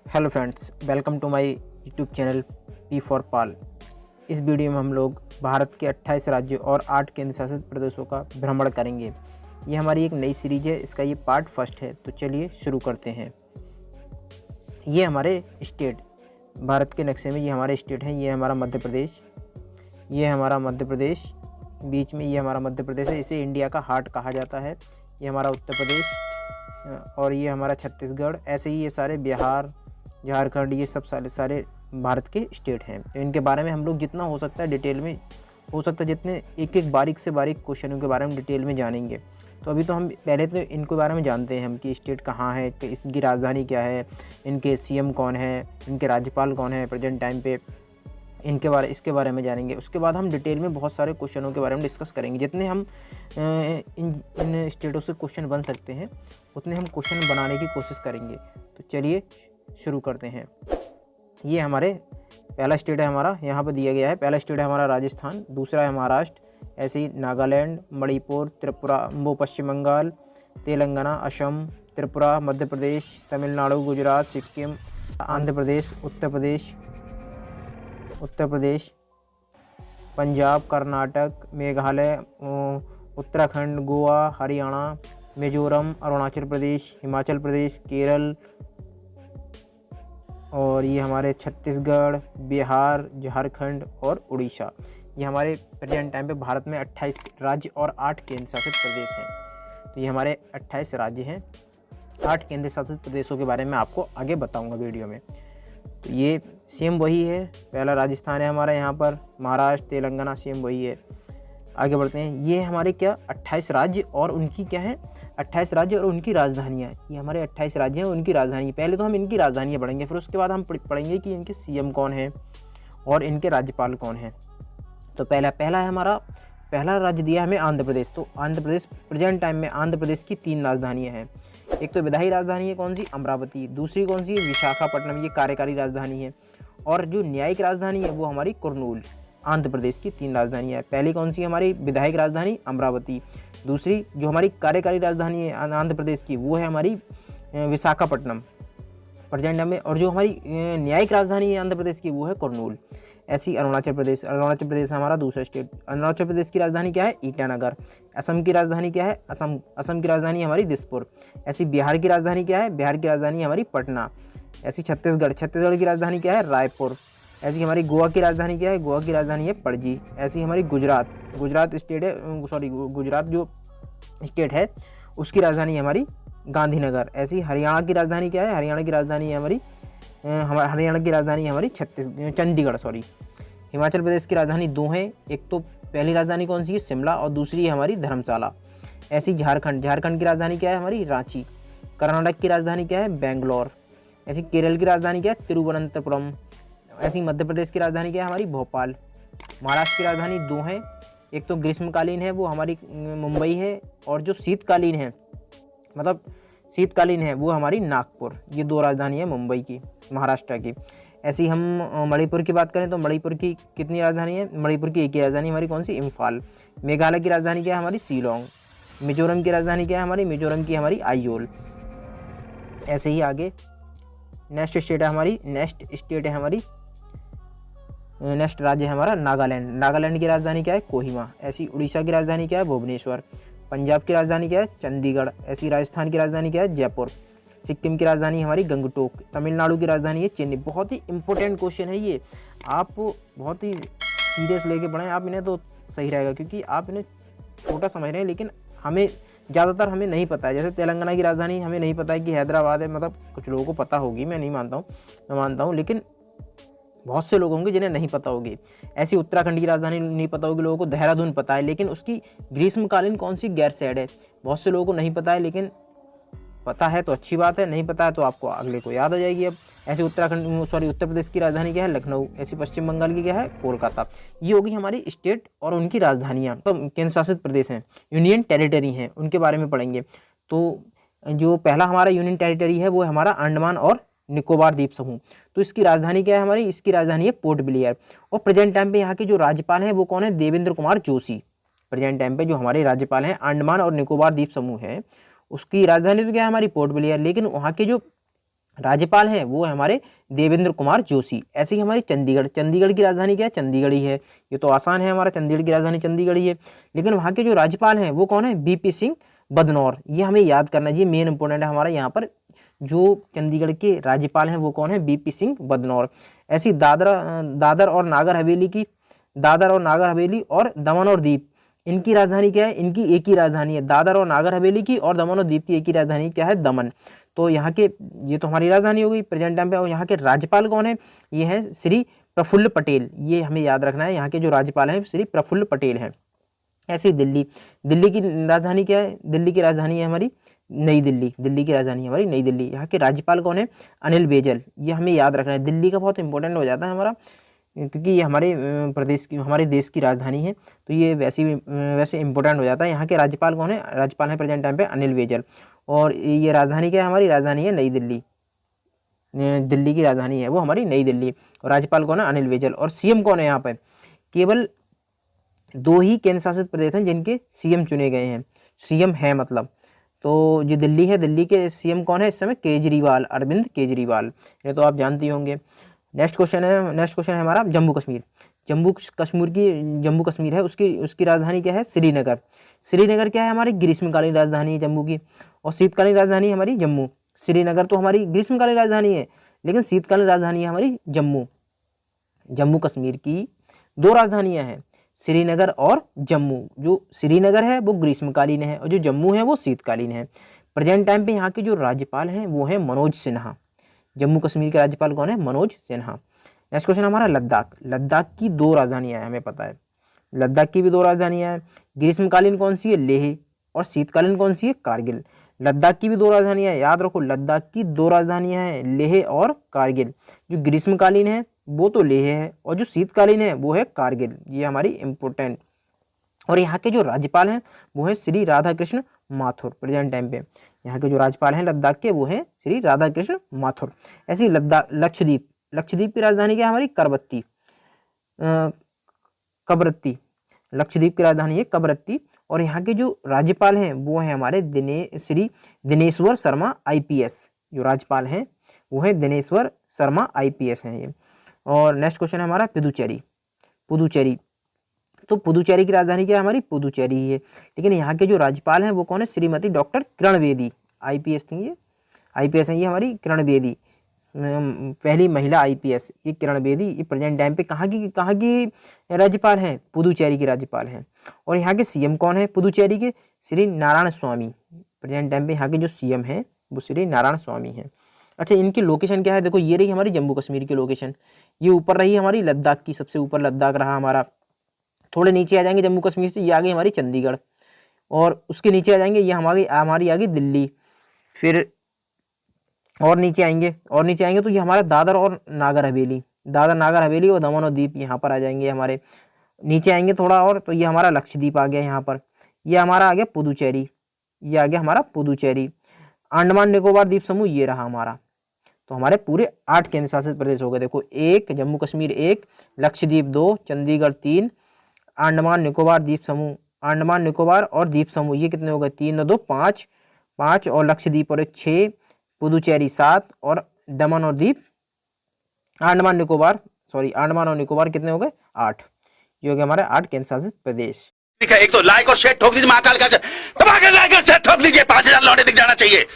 Hello friends, welcome to my YouTube channel P for pal. इस video में हम लोग भारत के 28 राज्यों और 8 केंद्र शासित प्रदेशों का भ्रमण करेंगे। ये हमारी एक नई सीरीज है, इसका ये पार्ट फर्स्ट है। तो चलिए शुरू करते हैं। ये हमारे स्टेट, भारत के नक्शे में ये हमारे स्टेट हैं। ये हमारा मध्य प्रदेश, ये हमारा मध्य प्रदेश, बीच में ये हमारा मध्य प्रदेश है। इसे इंडिया का हार्ट कहा जाता है। ये हमारा उत्तर प्रदेश और ये हमारा छत्तीसगढ़। ऐसे ही ये सारे बिहार, झारखंड, ये सब सारे भारत के स्टेट हैं। तो इनके बारे में हम लोग जितना हो सकता है डिटेल में, हो सकता है जितने एक एक बारीक से बारीक क्वेश्चनों के बारे में डिटेल में जानेंगे। तो अभी तो हम पहले तो इनके बारे में जानते हैं हम कि स्टेट कहाँ है, इनकी राजधानी क्या है, इनके सीएम कौन है, इनके राज्यपाल कौन है प्रेजेंट टाइम पे, इसके बारे में जानेंगे। उसके बाद हम डिटेल में बहुत सारे क्वेश्चनों के बारे में डिस्कस करेंगे। जितने हम इन स्टेटों से क्वेश्चन बन सकते हैं उतने हम क्वेश्चन बनाने की कोशिश करेंगे। तो चलिए शुरू करते हैं। ये हमारे पहला स्टेट है हमारा, यहाँ पर दिया गया है। पहला स्टेट है हमारा राजस्थान, दूसरा है महाराष्ट्र, ऐसे ही नागालैंड, मणिपुर, त्रिपुरा, पश्चिम बंगाल, तेलंगाना, असम, त्रिपुरा, मध्य प्रदेश, तमिलनाडु, गुजरात, सिक्किम, आंध्र प्रदेश, उत्तर प्रदेश, पंजाब, कर्नाटक, मेघालय, उत्तराखंड, गोवा, हरियाणा, मिजोरम, अरुणाचल प्रदेश, हिमाचल प्रदेश, केरल, और ये हमारे छत्तीसगढ़, बिहार, झारखंड और उड़ीसा। ये हमारे प्रेजेंट टाइम पे भारत में 28 राज्य और 8 केंद्र शासित प्रदेश हैं। तो ये हमारे 28 राज्य हैं, 8 केंद्र शासित प्रदेशों के बारे में आपको आगे बताऊंगा वीडियो में। तो ये सेम वही है, पहला राजस्थान है हमारा, यहाँ पर महाराष्ट्र, तेलंगाना सेम वही है। आगे बढ़ते हैं। ये हमारे क्या 28 राज्य और उनकी क्या है, 28 राज्य और उनकी राजधानियाँ। ये हमारे 28 राज्य हैं, उनकी राजधानी। पहले तो हम इनकी राजधानियाँ पढ़ेंगे, फिर उसके बाद हम पढ़ेंगे कि इनके सीएम कौन है और इनके राज्यपाल कौन हैं। तो पहला है हमारा, पहला राज्य दिया हमें आंध्र प्रदेश। तो आंध्र प्रदेश प्रेजेंट टाइम में आंध्र प्रदेश की 3 राजधानियाँ हैं। एक तो विधायी राजधानी है कौन सी, अमरावती। दूसरी कौन सी है, विशाखापट्टनम, ये कार्यकारी राजधानी है। और जो न्यायिक राजधानी है वो हमारी कुर्नूल। आंध्र प्रदेश की 3 राजधानियाँ हैं। पहली कौन सी हमारी विधायक राजधानी, अमरावती। दूसरी जो हमारी कार्यकारी राजधानी है आंध्र प्रदेश की वो है हमारी विशाखापट्टनम प्रेजेंट में। और जो हमारी न्यायिक राजधानी है आंध्र प्रदेश की वो है कुर्नूल। ऐसी अरुणाचल प्रदेश हमारा दूसरा स्टेट। अरुणाचल प्रदेश की राजधानी क्या है, ईटानगर। असम की राजधानी क्या है, असम की राजधानी हमारी दिसपुर। ऐसी बिहार की राजधानी क्या है, बिहार की राजधानी हमारी पटना। ऐसी छत्तीसगढ़ की राजधानी क्या है, रायपुर। ऐसी हमारी गोवा की राजधानी क्या है, गोवा की राजधानी है पणजी। ऐसी हमारी गुजरात स्टेट है, गुजरात जो स्टेट है उसकी राजधानी है हमारी गांधीनगर। ऐसी हरियाणा की राजधानी क्या है, हरियाणा की राजधानी है हमारी चंडीगढ़। हिमाचल प्रदेश की राजधानी 2 हैं, एक तो पहली राजधानी कौन सी है, शिमला, और दूसरी है हमारी धर्मशाला। ऐसी झारखंड की राजधानी क्या है हमारी, रांची। कर्नाटक की राजधानी क्या है, बेंगलोर। ऐसी केरल की राजधानी क्या है, तिरुवनंतपुरम। ऐसी मध्य प्रदेश की राजधानी क्या है हमारी, भोपाल। महाराष्ट्र की राजधानी 2 हैं, एक तो ग्रीष्मकालीन है वो हमारी मुंबई है, और जो शीतकालीन है वो हमारी नागपुर। ये 2 राजधानी है मुंबई की, महाराष्ट्र की। ऐसी हम मणिपुर की बात करें तो मणिपुर की कितनी राजधानी है, मणिपुर की एक ही राजधानी हमारी कौन सी, इम्फाल। मेघालय की राजधानी क्या है हमारी, शिलोंग। मिजोरम की राजधानी क्या है हमारी, मिजोरम की हमारी आइजोल। ऐसे ही आगे नेक्स्ट राज्य है हमारा नागालैंड की राजधानी क्या है, कोहिमा। ऐसी उड़ीसा की राजधानी क्या है, भुवनेश्वर। पंजाब की राजधानी क्या है, चंडीगढ़। ऐसी राजस्थान की राजधानी क्या है, जयपुर। सिक्किम की राजधानी हमारी गंगटोक। तमिलनाडु की राजधानी है चेन्नई। बहुत ही इंपॉर्टेंट क्वेश्चन है ये, आप बहुत ही सीरियस लेके पढ़ें आप इन्हें तो सही रहेगा, क्योंकि आप इन्हें छोटा समझ रहे हैं लेकिन ज़्यादातर हमें नहीं पता है। जैसे तेलंगाना की राजधानी हमें नहीं पता है कि हैदराबाद है, मतलब कुछ लोगों को पता होगी, मैं नहीं मानता हूँ, मैं मानता हूँ, लेकिन बहुत से लोग होंगे जिन्हें नहीं पता होगी। ऐसी उत्तराखंड की राजधानी नहीं पता होगी लोगों को, देहरादून पता है, लेकिन उसकी ग्रीष्मकालीन कौन सी गैर साइड है, बहुत से लोगों को नहीं पता है। लेकिन पता है तो अच्छी बात है, नहीं पता है तो आपको अगले को याद आ जाएगी अब। ऐसे उत्तर प्रदेश की राजधानी क्या है, लखनऊ। ऐसी पश्चिम बंगाल की क्या है, कोलकाता। ये होगी हमारी स्टेट और उनकी राजधानियाँ। तो केंद्र शासित प्रदेश हैं, यूनियन टेरिटरी हैं, उनके बारे में पढ़ेंगे। तो जो पहला हमारा यूनियन टेरिटरी है वो है हमारा अंडमान और निकोबार द्वीप समूह। तो इसकी राजधानी क्या है हमारी, इसकी राजधानी है पोर्ट ब्लेयर। और प्रेजेंट टाइम पे यहाँ के जो राज्यपाल हैं वो कौन है, देवेंद्र कुमार जोशी। प्रेजेंट टाइम पे जो हमारे राज्यपाल हैं अंडमान और निकोबार द्वीप समूह है उसकी राजधानी तो क्या है हमारी पोर्ट ब्लेयर, लेकिन वहाँ के जो राज्यपाल हैं वो है हमारे देवेंद्र कुमार जोशी। ऐसे ही हमारी चंडीगढ़, चंडीगढ़ की राजधानी क्या है? चंडीगढ़ ही है। ये तो आसान है, हमारा चंडीगढ़ की राजधानी चंडीगढ़ ही है। लेकिन वहाँ के जो राज्यपाल हैं वो कौन है? बीपी सिंह बदनौर। ये हमें याद करना चाहिए, मेन इंपॉर्टेंट है हमारा यहाँ पर। जो चंडीगढ़ के राज्यपाल हैं वो कौन है? बीपी सिंह बदनौर। ऐसी दादर और नागर हवेली की, दादर और नागर हवेली और दमन और दीव, इनकी राजधानी क्या है? इनकी एक ही राजधानी है। दादर और नागर हवेली की और दमन और दीव की एक ही राजधानी क्या है? दमन। तो यहाँ के, ये तो हमारी राजधानी हो गई प्रेजेंट टाइम पे। और यहाँ के राज्यपाल कौन है? ये हैं श्री प्रफुल्ल पटेल। ये हमें याद रखना है, यहाँ के जो राज्यपाल हैं श्री प्रफुल्ल पटेल हैं। ऐसे ही दिल्ली, दिल्ली की राजधानी क्या है? दिल्ली की राजधानी है हमारी नई दिल्ली। दिल्ली की राजधानी है हमारी नई दिल्ली। यहाँ के राज्यपाल कौन है? अनिल बैजल। ये हमें याद रखना है, दिल्ली का बहुत इंपॉर्टेंट हो जाता है हमारा, क्योंकि ये हमारे प्रदेश की, हमारे देश की राजधानी है, तो ये वैसे इंपॉर्टेंट हो जाता है। यहाँ के राज्यपाल कौन है? राज्यपाल हैं प्रेजेंट टाइम पे अनिल बैजल। और ये राजधानी क्या है? हमारी राजधानी है नई दिल्ली। दिल्ली की राजधानी है वो हमारी नई दिल्ली। और राज्यपाल कौन है? अनिल बैजल। और सीएम कौन है यहाँ पर? केवल 2 ही केंद्र शासित प्रदेश हैं जिनके सीएम चुने गए हैं, सीएम है मतलब। तो जो दिल्ली है, दिल्ली के सीएम कौन है इस समय? केजरीवाल, अरविंद केजरीवाल। ये तो आप जानते ही होंगे। नेक्स्ट क्वेश्चन है हमारा जम्मू कश्मीर। जम्मू कश्मीर है, उसकी राजधानी क्या है? श्रीनगर। श्रीनगर क्या है? हमारी ग्रीष्मकालीन राजधानी है जम्मू की। और शीतकालीन राजधानी हमारी जम्मू। श्रीनगर तो हमारी ग्रीष्मकालीन राजधानी है, लेकिन शीतकालीन राजधानी है हमारी जम्मू। जम्मू कश्मीर की 2 राजधानियां हैं, श्रीनगर और जम्मू। जो श्रीनगर है वो ग्रीष्मकालीन है और जो जम्मू है वो शीतकालीन है। प्रेजेंट टाइम पे यहाँ के जो राज्यपाल हैं वो हैं मनोज सिन्हा। जम्मू कश्मीर के राज्यपाल कौन है? मनोज सिन्हा। नेक्स्ट क्वेश्चन हमारा लद्दाख। लद्दाख की 2 राजधानियां हैं, हमें पता है लद्दाख की भी 2 राजधानियां हैं। ग्रीष्मकालीन कौन सी है? लेह। और शीतकालीन कौन सी है? कारगिल। लद्दाख की भी 2 राजधानियां हैं, याद रखो, लद्दाख की 2 राजधानियां हैं, लेह और कारगिल। जो ग्रीष्मकालीन है वो तो लेह है, और जो शीतकालीन है वो है कारगिल। ये हमारी इंपॉर्टेंट। और यहाँ के जो राज्यपाल हैं वो है श्री राधाकृष्ण माथुर। प्रेजेंट टाइम पे यहाँ के जो राज्यपाल हैं लद्दाख के वो हैं श्री राधाकृष्ण माथुर। ऐसे ही लक्षद्वीप, लक्षद्वीप की राजधानी क्या है? हमारी कवरत्ती। लक्षद्वीप की राजधानी है कवरत्ती। और यहाँ के जो राज्यपाल हैं वो हैं हमारे श्री दिनेश्वर शर्मा IPS। जो राज्यपाल हैं वो है दिनेश्वर शर्मा IPS हैं ये। और नेक्स्ट क्वेश्चन है हमारा पुदुचेरी। तो पुदुचेरी की राजधानी क्या है? हमारी पुदुचेरी ही है। लेकिन यहाँ के जो राज्यपाल हैं वो कौन है? श्रीमती डॉक्टर किरण बेदी। IPS थी ये, IPS हैं ये हमारी किरण बेदी, पहली महिला IPS ये किरण बेदी। ये प्रेजेंट टाइम पे कहाँ की राज्यपाल हैं? पुदुचेरी की राज्यपाल हैं। और यहाँ के सीएम कौन है पुदुचेरी के? श्री नारायण स्वामी। प्रेजेंट टाइम पे यहाँ के जो सीएम हैं वो श्री नारायण स्वामी हैं। अच्छा, इनकी लोकेशन क्या है? देखो, ये रही हमारी जम्मू कश्मीर की लोकेशन, ये ऊपर रही हमारी लद्दाख की, सबसे ऊपर लद्दाख रहा हमारा। थोड़े नीचे आ जाएंगे जम्मू कश्मीर से, ये आ गई हमारी चंडीगढ़। और उसके नीचे आ जाएंगे, ये हमारी आ गई दिल्ली। फिर और नीचे आएंगे तो ये हमारा दादर और नागर हवेली और दमन और दीव यहाँ पर आ जाएंगे हमारे। नीचे आएंगे थोड़ा और तो ये हमारा लक्षद्वीप आ गया यहाँ पर। ये हमारा आ गया पुदुचेरी, ये आ गया हमारा पुदुचेरी। अंडमान निकोबार द्वीप समूह ये रहा हमारा। तो हमारे पूरे 8 केंद्र शासित प्रदेश हो गए। देखो, 1 जम्मू कश्मीर, 1 लक्षद्वीप, 2 चंडीगढ़, 3 अंडमान निकोबार द्वीप समूह, अंडमान निकोबार और द्वीप समूह, ये कितने हो गए? 3 और 2 5 और लक्षद्वीप और 1 6, पुदुचेरी 7 और दमन और दीप अंडमान और निकोबार कितने हो गए? 8। ये हो गए हमारे 8 केंद्र शासित प्रदेश। ठीक है, एक तो लाइक और शेयर ठोक दीजिए, महाकाल का दबा के लाइक और शेयर ठोक दीजिए, 5000 लौटे दिख जाना चाहिए।